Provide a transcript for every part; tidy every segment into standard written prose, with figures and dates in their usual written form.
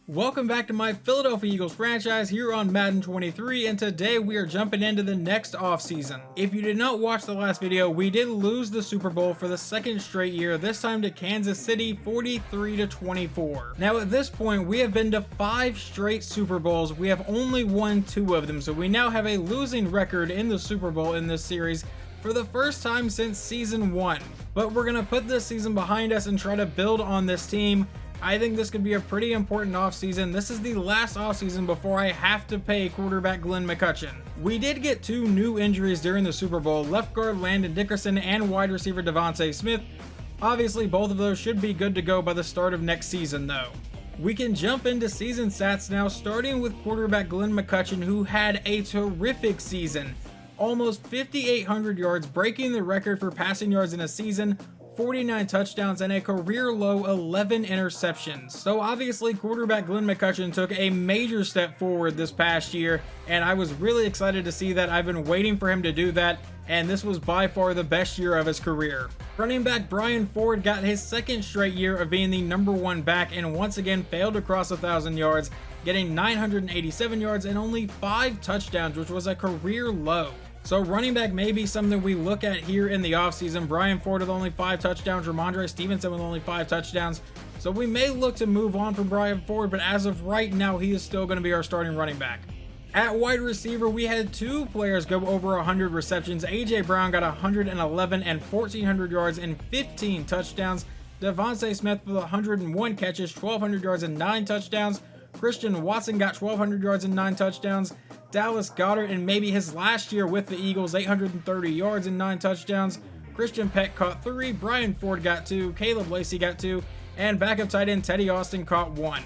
Welcome back to my Philadelphia Eagles franchise here on Madden 23, and today we are jumping into the next offseason. If you did not watch the last video, we did lose the Super Bowl for the second straight year, this time to Kansas City 43-24. Now at this point, we have been to 5 straight Super Bowls. We have only won 2 of them, so we now have a losing record in the Super Bowl in this series for the first time since season 1. But we're going to put this season behind us and try to build on this team. I think this could be a pretty important offseason. This is the last offseason before I have to pay quarterback Glenn McCutcheon. We did get 2 new injuries during the Super Bowl, left guard Landon Dickerson and wide receiver Devontae Smith. Obviously, both of those should be good to go by the start of next season though. We can jump into season stats now, starting with quarterback Glenn McCutcheon, who had a terrific season. Almost 5,800 yards, breaking the record for passing yards in a season, 49 touchdowns, and a career low 11 interceptions. So obviously quarterback Glenn McCutcheon took a major step forward this past year, and I was really excited to see that. I've been waiting for him to do that, and this was by far the best year of his career. Running back Brian Ford got his second straight year of being the #1 back and once again failed to cross 1,000 yards, getting 987 yards and only 5 touchdowns, which was a career low. So running back may be something we look at here in the offseason. Brian Ford with only 5 touchdowns, Ramondre Stevenson with only 5 touchdowns. So we may look to move on from Brian Ford, but as of right now, he is still going to be our starting running back. At wide receiver, we had 2 players go over 100 receptions. A.J. Brown got 111 and 1,400 yards and 15 touchdowns. Devontae Smith with 101 catches, 1,200 yards and 9 touchdowns. Christian Watson got 1,200 yards and 9 touchdowns. Dallas Goedert, in maybe his last year with the Eagles, 830 yards and 9 touchdowns. Christian Peck caught 3, Brian Ford got 2, Caleb Lacey got 2, and backup tight end Teddy Austin caught 1.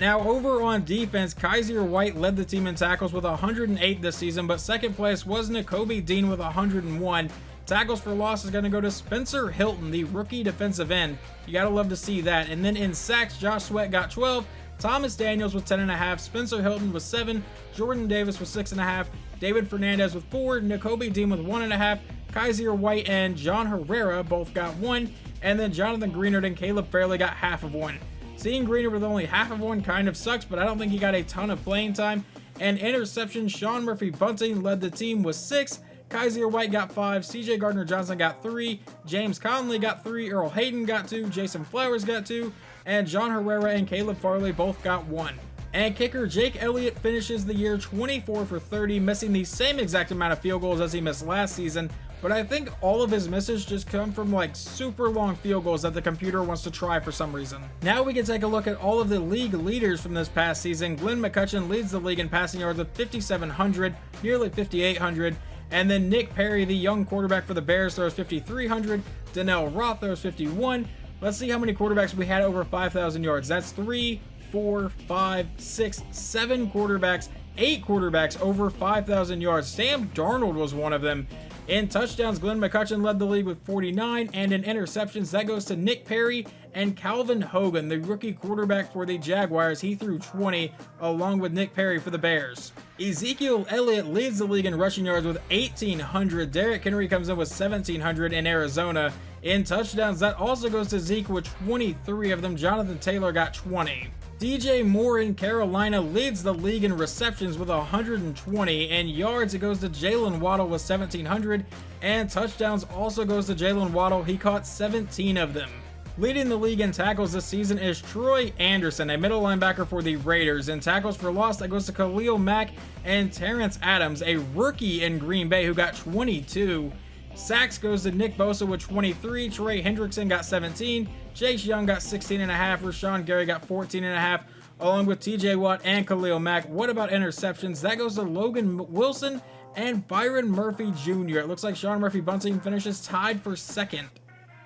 Now over on defense, Kaiser White led the team in tackles with 108 this season, but second place was Nakobe Dean with 101. Tackles for loss is going to go to Spencer Hilton, the rookie defensive end. You got to love to see that. And then in sacks, Josh Sweat got 12, Thomas Daniels with 10.5, Spencer Hilton with 7, Jordan Davis with 6.5, David Fernandez with 4, Nakobe Dean with 1.5, Kaiser White and John Herrera both got 1, and then Jonathan Greenard and Caleb Fairley got half of 1. Seeing Greenard with only half of 1 kind of sucks, but I don't think he got a ton of playing time. And interceptions, Sean Murphy Bunting led the team with 6, Kaiser White got 5, CJ Gardner-Johnson got 3, James Conley got 3, Earl Hayden got 2, Jason Flowers got 2, and John Herrera and Caleb Farley both got 1. And kicker Jake Elliott finishes the year 24 for 30, missing the same exact amount of field goals as he missed last season, but I think all of his misses just come from like super long field goals that the computer wants to try for some reason. Now we can take a look at all of the league leaders from this past season. Glenn McCutcheon leads the league in passing yards with 5,700, nearly 5,800. And then Nick Perry, the young quarterback for the Bears, throws 5,300. Donnell Roth throws 51. Let's see how many quarterbacks we had over 5,000 yards. That's 3, 4, 5, 6, 7 quarterbacks, 8 quarterbacks over 5,000 yards. Sam Darnold was one of them. In touchdowns, Glenn McCutcheon led the league with 49, and in interceptions, that goes to Nick Perry and Calvin Hogan, the rookie quarterback for the Jaguars. He threw 20, along with Nick Perry for the Bears. Ezekiel Elliott leads the league in rushing yards with 1,800. Derrick Henry comes in with 1,700 in Arizona. In touchdowns, that also goes to Zeke with 23 of them. Jonathan Taylor got 20. DJ Moore in Carolina leads the league in receptions with 120, and yards it goes to Jalen Waddle with 1,700, and touchdowns also goes to Jalen Waddle. He caught 17 of them. Leading the league in tackles this season is Troy Anderson, a middle linebacker for the Raiders. In tackles for loss, that goes to Khalil Mack and Terrence Adams, a rookie in Green Bay who got 22. Sacks goes to Nick Bosa with 23, Trey Hendrickson got 17, Chase Young got 16.5, Rashawn Gary got 14.5, along with TJ Watt and Khalil Mack. What about interceptions? That goes to Logan Wilson and Byron Murphy Jr. It looks like Sean Murphy Bunting finishes tied for second.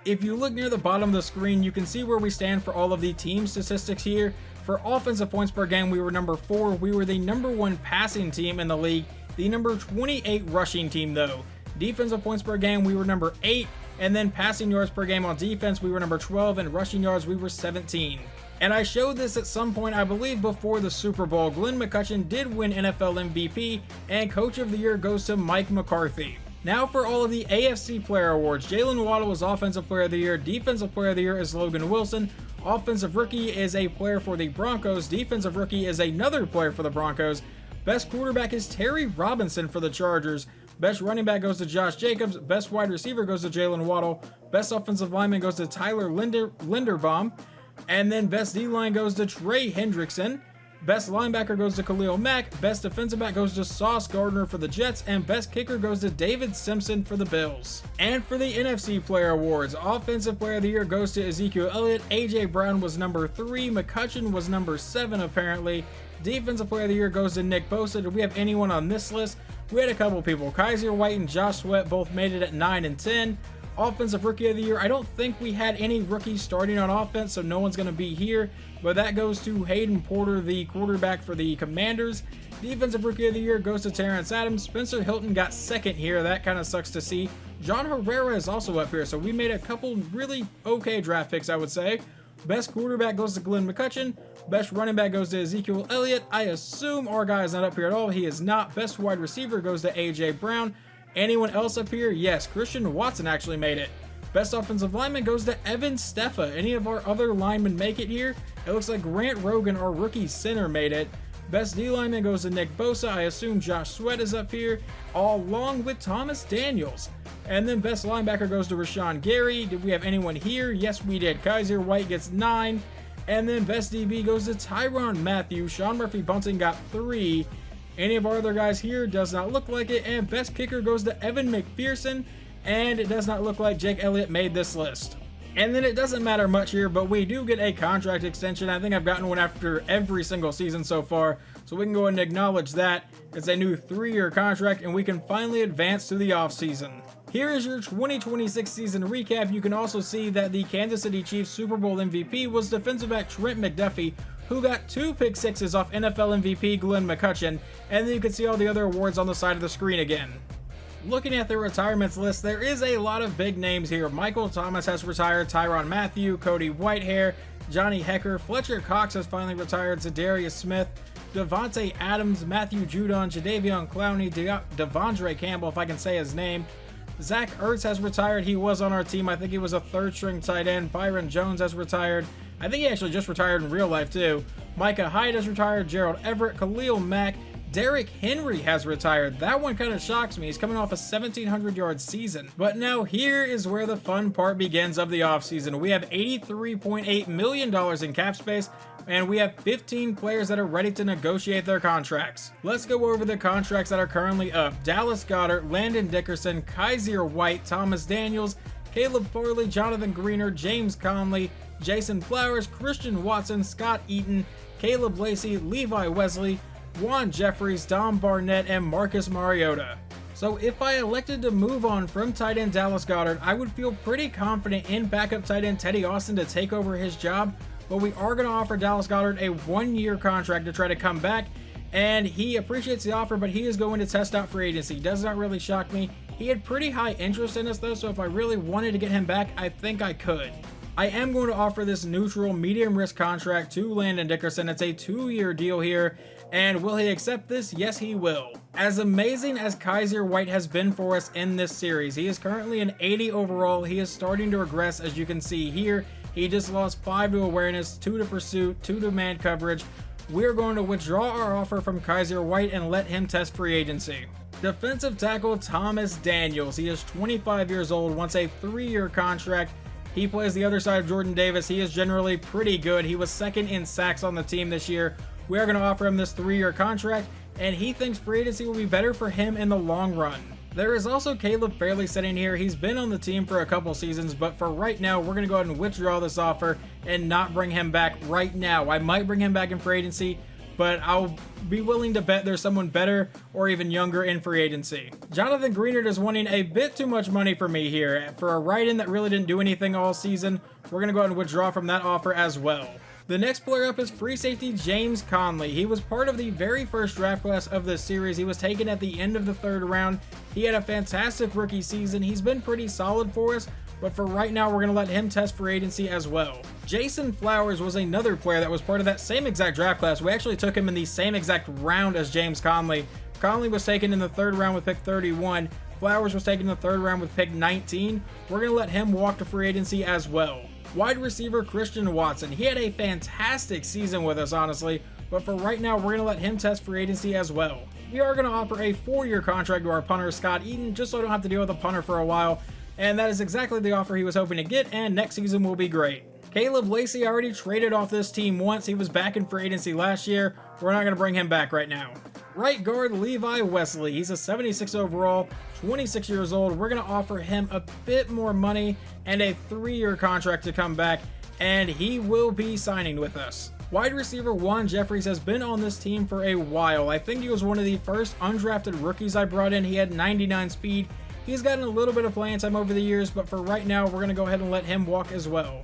If you look near the bottom of the screen, you can see where we stand for all of the team statistics here. For offensive points per game, we were number 4. We were the #1 passing team in the league, the number 28 rushing team though. Defensive points per game, we were number 8, and then passing yards per game on defense, we were number 12, and rushing yards, we were 17. And I showed this at some point, I believe before the Super Bowl. Glenn McCutcheon did win NFL MVP, and Coach of the Year goes to Mike McCarthy. Now for all of the AFC Player Awards. Jalen Waddle is Offensive Player of the Year. Defensive Player of the Year is Logan Wilson. Offensive Rookie is a player for the Broncos. Defensive Rookie is another player for the Broncos. Best Quarterback is Terry Robinson for the Chargers. Best Running Back goes to Josh Jacobs. Best Wide Receiver goes to Jalen Waddle. Best Offensive Lineman goes to Tyler Linderbaum. And then Best D-Line goes to Trey Hendrickson. Best Linebacker goes to Khalil Mack. Best Defensive Back goes to Sauce Gardner for the Jets. And Best Kicker goes to David Simpson for the Bills. And for the NFC Player Awards, Offensive Player of the Year goes to Ezekiel Elliott. A.J. Brown was number 3. McCutcheon was number 7 apparently. Defensive Player of the Year goes to Nick Bosa. Do we have anyone on this list? We had a couple people. Kaiser White and Josh Sweat both made it at 9 and 10. Offensive Rookie of the Year, I don't think we had any rookies starting on offense, so no one's going to be here. But that goes to Hayden Porter, the quarterback for the Commanders. Defensive Rookie of the Year goes to Terrence Adams. Spencer Hilton got second here. That kind of sucks to see. John Herrera is also up here, so we made a couple really okay draft picks, I would say. Best Quarterback goes to Glenn McCutcheon. Best Running Back goes to Ezekiel Elliott. I assume our guy is not up here at all. He is not. Best Wide Receiver goes to A.J. Brown. Anyone else up here? Yes, Christian Watson actually made it. Best Offensive Lineman goes to Evan Steffa. Any of our other linemen make it here? It looks like Grant Rogan, our rookie center, made it. Best D lineman goes to Nick Bosa. I assume Josh Sweat is up here, along with Thomas Daniels. And then Best Linebacker goes to Rashawn Gary. Did we have anyone here? Yes, we did. Kaiser White gets 9. And then Best DB goes to Tyrann Mathieu. Sean Murphy-Bunting got 3. Any of our other guys here? Does not look like it. And Best Kicker goes to Evan McPherson. And it does not look like Jake Elliott made this list. And then it doesn't matter much here, but we do get a contract extension. I think I've gotten one after every single season so far, so we can go ahead and acknowledge that. It's a new 3-year contract, and we can finally advance to the offseason. Here is your 2026 season recap. You can also see that the Kansas City Chiefs Super Bowl MVP was defensive back Trent McDuffie, who got 2 pick sixes off NFL MVP Glenn McCutcheon, and then you can see all the other awards on the side of the screen again. Looking at the retirements list, there is a lot of big names here. Michael Thomas has retired, Tyrann Mathieu, Cody Whitehair, Johnny Hecker, Fletcher Cox has finally retired, Zadarius Smith, Devontae Adams, Matthew Judon, Jadeveon Clowney, Devondre Campbell, if I can say his name. Zach Ertz has retired. He was on our team. I think he was a 3rd-string tight end. Byron Jones has retired. I think he actually just retired in real life, too. Micah Hyde has retired. Gerald Everett, Khalil Mack. Derrick Henry has retired. That one kind of shocks me. He's coming off a 1,700-yard season. But now here is where the fun part begins of the offseason. We have $83.8 million in cap space, and we have 15 players that are ready to negotiate their contracts. Let's go over the contracts that are currently up. Dallas Goedert, Landon Dickerson, Kaiser White, Thomas Daniels, Caleb Farley, Jonathan Greener, James Conley, Jason Flowers, Christian Watson, Scott Eaton, Caleb Lacey, Levi Wesley, Juan Jeffries, Dom Barnett, and Marcus Mariota. So if I elected to move on from tight end Dallas Goedert, I would feel pretty confident in backup tight end Teddy Austin to take over his job, but we are going to offer Dallas Goedert a 1-year contract to try to come back, and he appreciates the offer, but he is going to test out free agency. Does not really shock me. He had pretty high interest in us though, so if I really wanted to get him back, I think I could. I am going to offer this neutral medium risk contract to Landon Dickerson. It's a 2-year deal here. And will he accept this? Yes, he will. As amazing as Kaiser White has been for us in this series, he is currently an 80 overall. He is starting to regress, as you can see here. He just lost 5 to awareness, 2 to pursuit, 2 to man coverage. We're going to withdraw our offer from Kaiser White and let him test free agency. Defensive tackle Thomas Daniels. He is 25 years old, wants a 3-year contract. He plays the other side of Jordan Davis. He is generally pretty good. He was 2nd in sacks on the team this year. We are going to offer him this 3-year contract, and he thinks free agency will be better for him in the long run. There is also Caleb Fairley sitting here. He's been on the team for a couple seasons, but for right now, we're going to go ahead and withdraw this offer and not bring him back right now. I might bring him back in free agency, but I'll be willing to bet there's someone better or even younger in free agency. Jonathan Greenard is wanting a bit too much money for me here. For a write-in that really didn't do anything all season, we're going to go ahead and withdraw from that offer as well. The next player up is free safety James Conley. He was part of the very first draft class of this series. He was taken at the end of the 3rd round. He had a fantastic rookie season. He's been pretty solid for us, but for right now, we're going to let him test free agency as well. Jason Flowers was another player that was part of that same exact draft class. We actually took him in the same exact round as James Conley. Conley was taken in the 3rd round with pick 31. Flowers was taken in the 3rd round with pick 19. We're going to let him walk to free agency as well. Wide receiver Christian Watson. He had a fantastic season with us, honestly, but for right now, we're going to let him test free agency as well. We are going to offer a 4-year contract to our punter, Scott Eaton, just so I don't have to deal with a punter for a while, and that is exactly the offer he was hoping to get, and next season will be great. Caleb Lacey already traded off this team once. He was back in free agency last year. We're not going to bring him back right now. Right guard Levi Wesley. He's a 76 overall, 26 years old. We're going to offer him a bit more money and a 3-year contract to come back, and he will be signing with us. Wide receiver Juan Jeffries has been on this team for a while. I think he was one of the first undrafted rookies I brought in. He had 99 speed. He's gotten a little bit of playing time over the years, but for right now, we're going to go ahead and let him walk as well.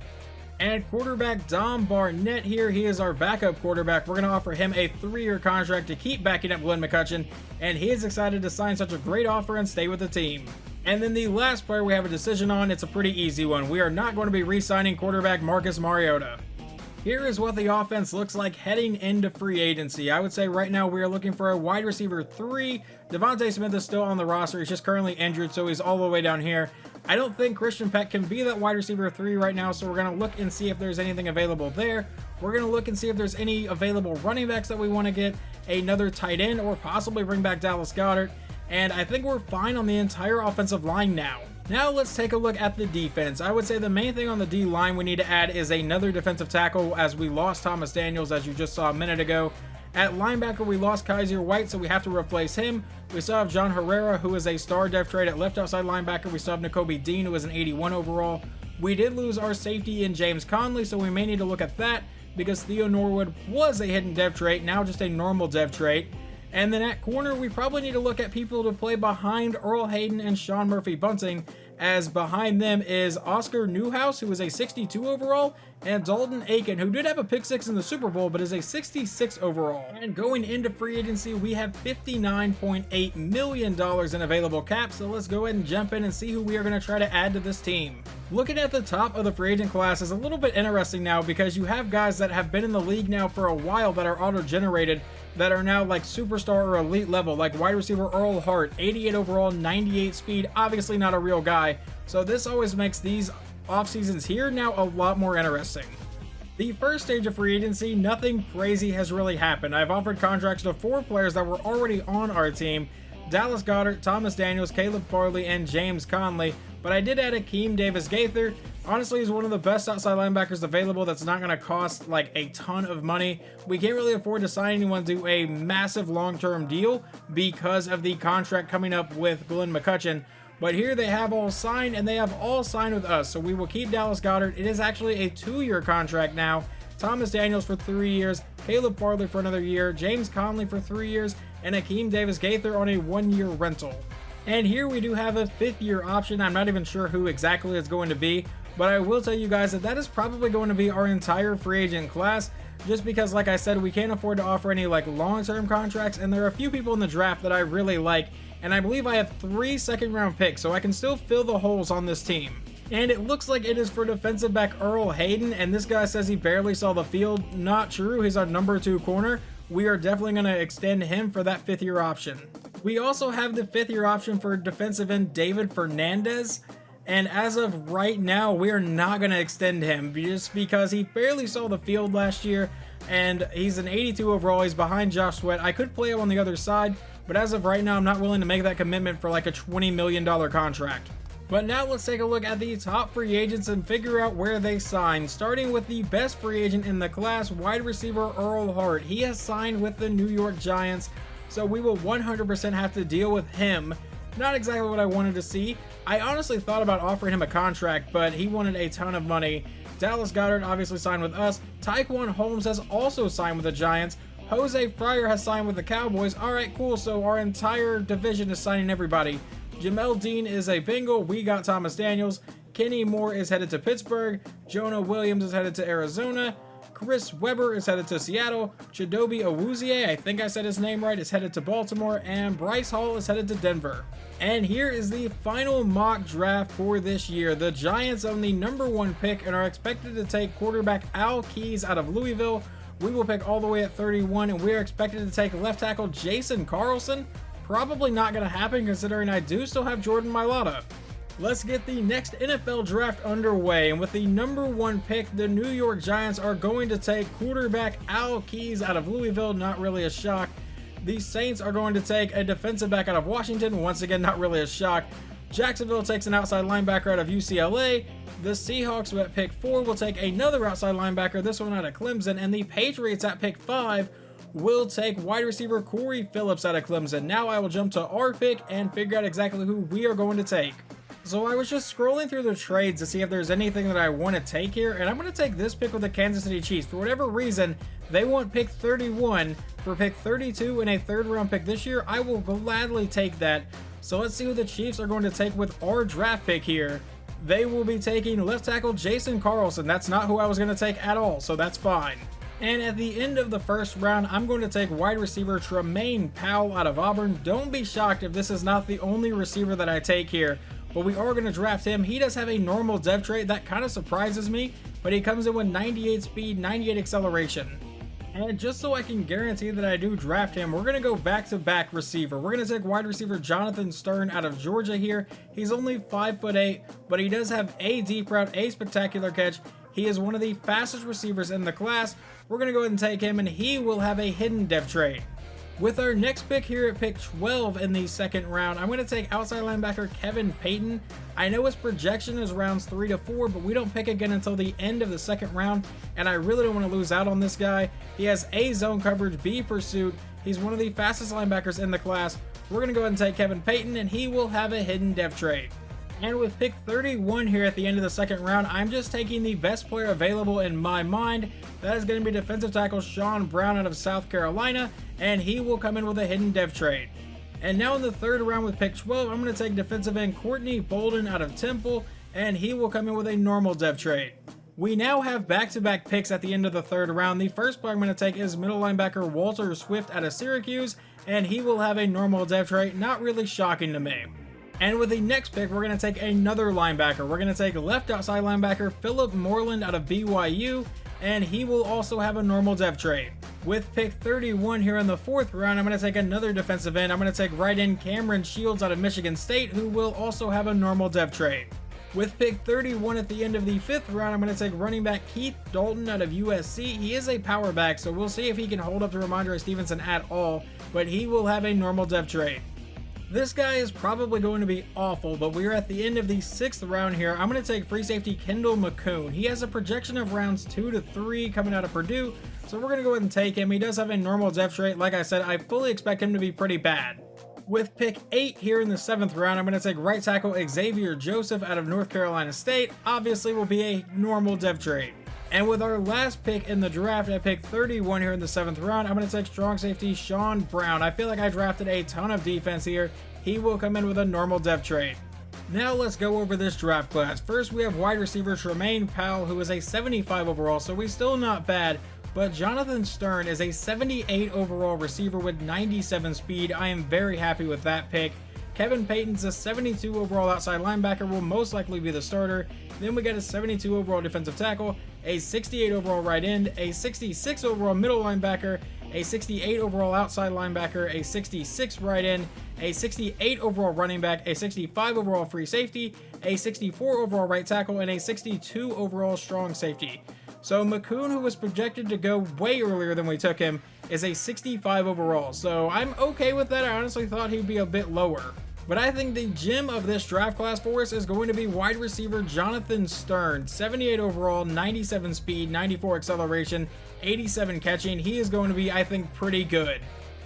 And quarterback Dom Barnett here, he is our backup quarterback. We're going to offer him a 3-year contract to keep backing up Glenn McCutcheon, and he is excited to sign such a great offer and stay with the team. And then the last player we have a decision on, it's a pretty easy one. We are not going to be re-signing quarterback Marcus Mariota. Here is what the offense looks like heading into free agency. I would say right now we are looking for a wide receiver 3. Devontae Smith is still on the roster. He's just currently injured, so he's all the way down here. I don't think Christian Peck can be that wide receiver 3 right now, so we're going to look and see if there's anything available there. We're going to look and see if there's any available running backs that we want to get, another tight end, or possibly bring back Dallas Goedert. And I think we're fine on the entire offensive line now. Now let's take a look at the defense. I would say the main thing on the D line we need to add is another defensive tackle, as we lost Thomas Daniels, as you just saw a minute ago. At linebacker, we lost Kaiser White, so we have to replace him. We still have John Herrera, who is a star depth trade at left outside linebacker. We still have Nakobe Dean, who is an 81 overall. We did lose our safety in James Conley, so we may need to look at that, because Theo Norwood was a hidden depth trait, now just a normal depth trait. And then at corner, we probably need to look at people to play behind Earl Hayden and Sean Murphy-Bunting, as behind them is Oscar Newhouse, who is a 62 overall, and Dalton Aiken, who did have a pick 6 in the Super Bowl, but is a 66 overall. And going into free agency, we have $59.8 million in available cap, so let's go ahead and jump in and see who we are going to try to add to this team. Looking at the top of the free agent class is a little bit interesting now, because you have guys that have been in the league now for a while that are auto-generated, that are now like superstar or elite level, like wide receiver Earl Hart, 88 overall, 98 speed, obviously not a real guy. So this always makes these off seasons here now a lot more interesting. The first stage of free agency, nothing crazy has really happened. I've offered contracts to 4 players that were already on our team: Dallas Goedert, Thomas Daniels, Caleb Farley, and James Conley. But I did add Akeem Davis-Gaither. Honestly, he's one of the best outside linebackers available that's not going to cost like a ton of money. We can't really afford to sign anyone to a massive long-term deal because of the contract coming up with Glenn McCutcheon. But here they have all signed, and they have all signed with us. So we will keep Dallas Goedert. It is actually a 2-year contract now. Thomas Daniels for 3 years, Caleb Farley for another year, James Conley for 3 years, and Akeem Davis-Gaither on a 1-year rental. And here we do have a 5th-year option. I'm not even sure who exactly it's going to be, but I will tell you guys that that is probably going to be our entire free agent class, just because, like I said, we can't afford to offer any like long-term contracts, and there are a few people in the draft that I really like, and I believe I have 3 second-round picks, so I can still fill the holes on this team. And it looks like it is for defensive back Earl Hayden, and this guy says he barely saw the field. Not true. He's our number 2 corner. We are definitely going to extend him for that 5th-year option. We also have the 5th-year option for defensive end David Fernandez, and as of right now, we are not going to extend him just because he barely saw the field last year, and he's an 82 overall. He's behind Josh Sweat. I could play him on the other side, but as of right now, I'm not willing to make that commitment for like a $20 million contract. But now let's take a look at the top free agents and figure out where they signed. Starting with the best free agent in the class, wide receiver Earl Hart. He has signed with the New York Giants, so we will 100% have to deal with him. Not exactly what I wanted to see. I honestly thought about offering him a contract, but he wanted a ton of money. Dallas Goedert obviously signed with us. Tyquan Holmes has also signed with the Giants. Jose Fryer has signed with the Cowboys. Alright, cool, so our entire division is signing everybody. Jamel Dean is a Bengal. We got Thomas Daniels. Kenny Moore is headed to Pittsburgh. Jonah Williams is headed to Arizona. Chris Webber is headed to Seattle. Chidobe Awuzie, I think I said his name right, is headed to Baltimore. And Bryce Hall is headed to Denver. And here is the final mock draft for this year. The Giants own the number 1 pick and are expected to take quarterback Al Keys out of Louisville. We will pick all the way at 31, and we are expected to take left tackle Jason Carlson. probably not going to happen considering I do still have Jordan Mailata. Let's get the next NFL draft underway, and with the number 1 pick, the New York Giants are going to take quarterback Al Keyes out of Louisville, not really a shock. The Saints are going to take a defensive back out of Washington, once again not really a shock. Jacksonville takes an outside linebacker out of UCLA. The Seahawks at pick 4 will take another outside linebacker, this one out of Clemson, and the Patriots at pick 5 will take wide receiver Corey Phillips out of Clemson. Now I will jump to our pick and figure out exactly who we are going to take. So I was just scrolling through the trades to see if there's anything that I want to take here, and I'm going to take this pick with the Kansas City Chiefs. For whatever reason, they want pick 31 for pick 32 in a 3rd round pick this year. I will gladly take that. So let's see who the Chiefs are going to take with our draft pick here. They will be taking left tackle Jason Carlson. That's not who I was going to take at all, so that's fine. And at the end of the 1st round, I'm going to take wide receiver Tremaine Powell out of Auburn. Don't be shocked if this is not the only receiver that I take here, but we are going to draft him. He does have a normal dev trait. That kind of surprises me, but he comes in with 98 speed, 98 acceleration. And just so I can guarantee that I do draft him, we're going to go back-to-back receiver. We're going to take wide receiver Jonathan Stern out of Georgia here. He's only 5'8", but he does have a deep route, a spectacular catch. He is one of the fastest receivers in the class. We're going to go ahead and take him, and he will have a hidden dev trait. With our next pick here at pick 12 in the 2nd round, I'm going to take outside linebacker Kevin Payton. I know his projection is rounds 3 to 4, but we don't pick again until the end of the 2nd round, and I really don't want to lose out on this guy. He has A zone coverage, B pursuit. He's one of the fastest linebackers in the class. We're going to go ahead and take Kevin Payton, and he will have a hidden dev trait. And with pick 31 here at the end of the 2nd round, I'm just taking the best player available in my mind. That is going to be defensive tackle Sean Brown out of South Carolina, and he will come in with a hidden dev trait. And now in the 3rd round with pick 12, I'm going to take defensive end Courtney Bolden out of Temple, and he will come in with a normal dev trait. We now have back-to-back picks at the end of the 3rd round. The first player I'm going to take is middle linebacker Walter Swift out of Syracuse, and he will have a normal dev trait, not really shocking to me. And with the next pick, we're going to take another linebacker. We're going to take left outside linebacker Philip Moreland out of BYU, and he will also have a normal dev trait. With pick 31 here in the 4th round, I'm going to take another defensive end. I'm going to take right end Cameron Shields out of Michigan State, who will also have a normal dev trait. With pick 31 at the end of the 5th round, I'm going to take running back Keith Dalton out of USC. He is a power back, so we'll see if he can hold up to Ramondre Stevenson at all, but he will have a normal dev trait. This guy is probably going to be awful, but we are at the end of the 6th round here. I'm going to take free safety Kendall McCoon. He has a projection of rounds 2 to 3 coming out of Purdue, so we're going to go ahead and take him. He does have a normal dev trait. Like I said, I fully expect him to be pretty bad. With pick 8 here in the 7th round, I'm going to take right tackle Xavier Joseph out of North Carolina State. Obviously will be a normal dev trait. And with our last pick in the draft at pick 31 here in the 7th round, I'm going to take strong safety Sean Brown. I feel like I drafted a ton of defense here. He will come in with a normal dev trait. Now let's go over this draft class. First, we have wide receiver Tremaine Powell, who is a 75 overall, so he's still not bad. But Jonathan Stern is a 78 overall receiver with 97 speed. I am very happy with that pick. Kevin Payton's a 72 overall outside linebacker, will most likely be the starter. Then we got a 72 overall defensive tackle, a 68 overall right end, a 66 overall middle linebacker, a 68 overall outside linebacker, a 66 right end, a 68 overall running back, a 65 overall free safety, a 64 overall right tackle, and a 62 overall strong safety. So McCoon, who was projected to go way earlier than we took him, is a 65 overall. So I'm okay with that. I honestly thought he'd be a bit lower. But I think the gem of this draft class for us is going to be wide receiver Jonathan Stern. 78 overall, 97 speed, 94 acceleration, 87 catching. He is going to be, I think, pretty good.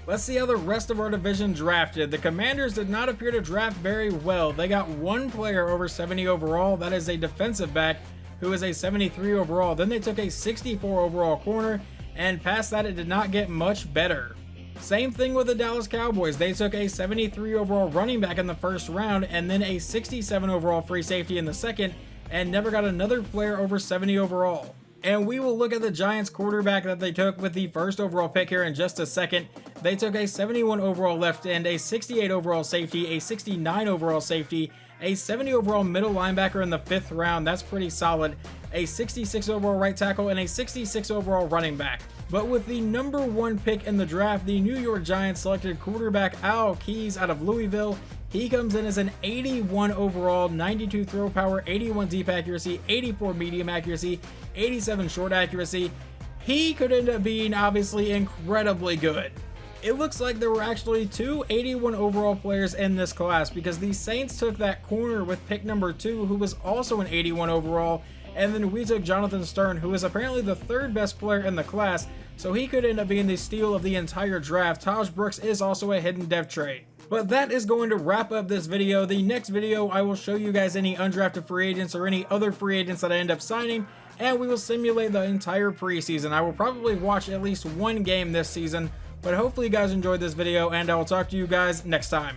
Let's see how the rest of our division drafted. The Commanders did not appear to draft very well. They got one player over 70 overall. That is a defensive back who is a 73 overall. Then they took a 64 overall corner, and past that it did not get much better. Same thing with the Dallas Cowboys. They took a 73 overall running back in the 1st round and then a 67 overall free safety in the 2nd, and never got another player over 70 overall. And we will look at the Giants quarterback that they took with the 1st overall pick here in just a second. They took a 71 overall left end, a 68 overall safety, a 69 overall safety, a 70 overall middle linebacker in the 5th round. That's pretty solid. A 66 overall right tackle and a 66 overall running back. But with the number 1 pick in the draft, the New York Giants selected quarterback Al Keyes out of Louisville. He comes in as an 81 overall, 92 throw power, 81 deep accuracy, 84 medium accuracy, 87 short accuracy. He could end up being obviously incredibly good. It looks like there were actually 2 81 overall players in this class, because the Saints took that corner with pick number 2, who was also an 81 overall, and then we took Jonathan Stern, who is apparently the 3rd best player in the class, so he could end up being the steal of the entire draft. Taj Brooks is also a hidden dev trait. But that is going to wrap up this video. The next video, I will show you guys any undrafted free agents or any other free agents that I end up signing, and we will simulate the entire preseason. I will probably watch at least 1 game this season, but hopefully you guys enjoyed this video, and I will talk to you guys next time.